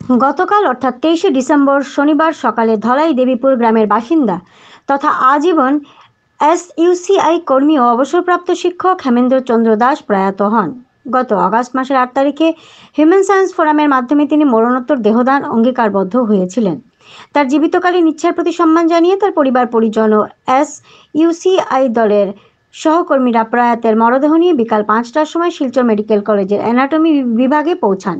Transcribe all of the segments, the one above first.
গতকাল অর্থাৎ 23শে ডিসেম্বর শনিবার সকালে ধলাই দেবীপুর গ্রামের বাসিন্দা তথা আজীবন এসইউসিআই কর্মী ও অবসরপ্রাপ্ত শিক্ষক হেমেন্দ্র চন্দ্র দাস প্রয়াত হন। গত আগস্ট মাসের 8 তারিখে হিউম্যান সায়েন্স ফোরামের মাধ্যমে তিনি মরণোত্তর দেহদান অঙ্গীকারবদ্ধ হয়েছিলেন। তার জীবিতকালীন ইচ্ছার প্রতি সম্মান জানিয়ে তার পরিবার পরিজন ও এসইউসিআই দলের সহকর্মীরা প্রয়াতের মরদেহ নিয়ে বিকাল 5টার সময় শিলচর মেডিকেল কলেজের অ্যানাটমি বিভাগে পৌঁছান।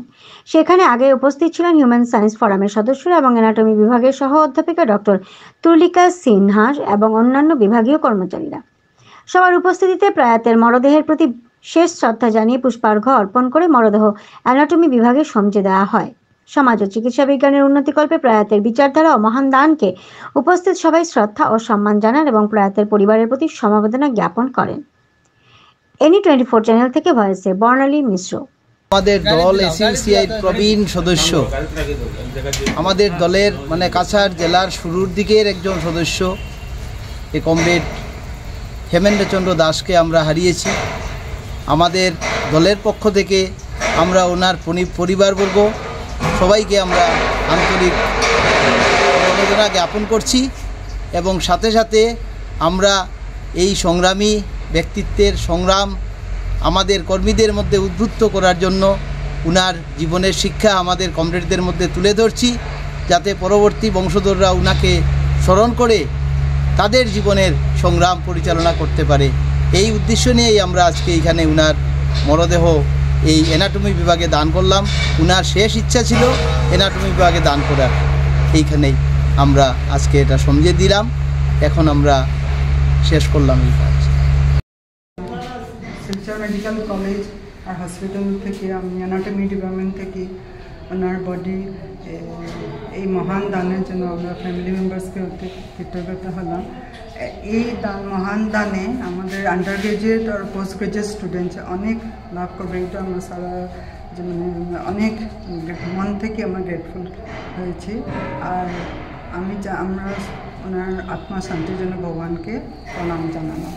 সেখানে আগে উপস্থিত ছিলেন হিউম্যান সায়েন্স ফোরামের সদস্যরা এবং অ্যানাটমি বিভাগের সহ অধ্যাপিকা ডক্টর তুলিকা সিনহা এবং অন্যান্য বিভাগীয় কর্মচারীরা। সবার উপস্থিতিতে প্রয়াতের মরদেহের প্রতি শেষ শ্রদ্ধা জানিয়ে পুষ্পার্ঘ অর্পণ করে মরদেহ অ্যানাটমি বিভাগে সমঝে দেওয়া হয়। সমাজ ও চিকিৎসা বিজ্ঞানের উন্নতিকল্পে প্রয়াতের বিচারধারা ও মহান দানকে উপস্থিত সবাই শ্রদ্ধা ও সম্মান জানান এবং প্রয়াতের পরিবারের প্রতি সমবেদনা জ্ঞাপন করেন। এনি24 চ্যানেল থেকে ভয়েসে বর্ণালী মিশ্র। আমাদের দল এসইউসিআই প্রবীণ সদস্য, আমাদের দলের কাছাড় জেলার শুরুর দিকের একজন সদস্য এই কমরেড হেমেন্দ্রচন্দ্র দাসকে আমরা হারিয়েছি। আমাদের দলের পক্ষ থেকে আমরা ওনার পরিবারবর্গ সবাইকে আমরা আন্তরিক সমবেদনা জ্ঞাপন করছি এবং সাথে সাথে আমরা এই সংগ্রামী ব্যক্তিত্বের সংগ্রাম আমাদের কর্মীদের মধ্যে উদ্বুদ্ধ করার জন্য উনার জীবনের শিক্ষা আমাদের কমরেডদের মধ্যে তুলে ধরছি, যাতে পরবর্তী বংশধররা উনাকে স্মরণ করে তাদের জীবনের সংগ্রাম পরিচালনা করতে পারে। এই উদ্দেশ্য নিয়েই আমরা আজকে এখানে উনার মরদেহ এই অ্যানাটমি বিভাগে দান করলাম। উনার শেষ ইচ্ছা ছিল অ্যানাটমি বিভাগে দান করার, এইখানেই আমরা আজকে এটা সমঝে দিলাম। এখন আমরা শেষ করলাম এই কাজ। শিলচর মেডিকেল কলেজ আর হসপিটাল থেকে আমি অ্যানাটমি ডিপার্টমেন্ট থেকে ওনার বডি এই মহান দানের জন্য আমরা ফ্যামিলি মেম্বার্সকে কৃতজ্ঞতা হলাম। এই মহান দানে আমাদের আন্ডার গ্রাজুয়েট আর পোস্ট গ্রাজুয়েট স্টুডেন্টস অনেক লাভ করবে, এটা আমরা সারা অনেক মন থেকে আমরা গ্রেটফুল হয়েছি। আর আমরা ওনার আত্মা শান্তির জন্য ভগবানকে প্রণাম জানালাম।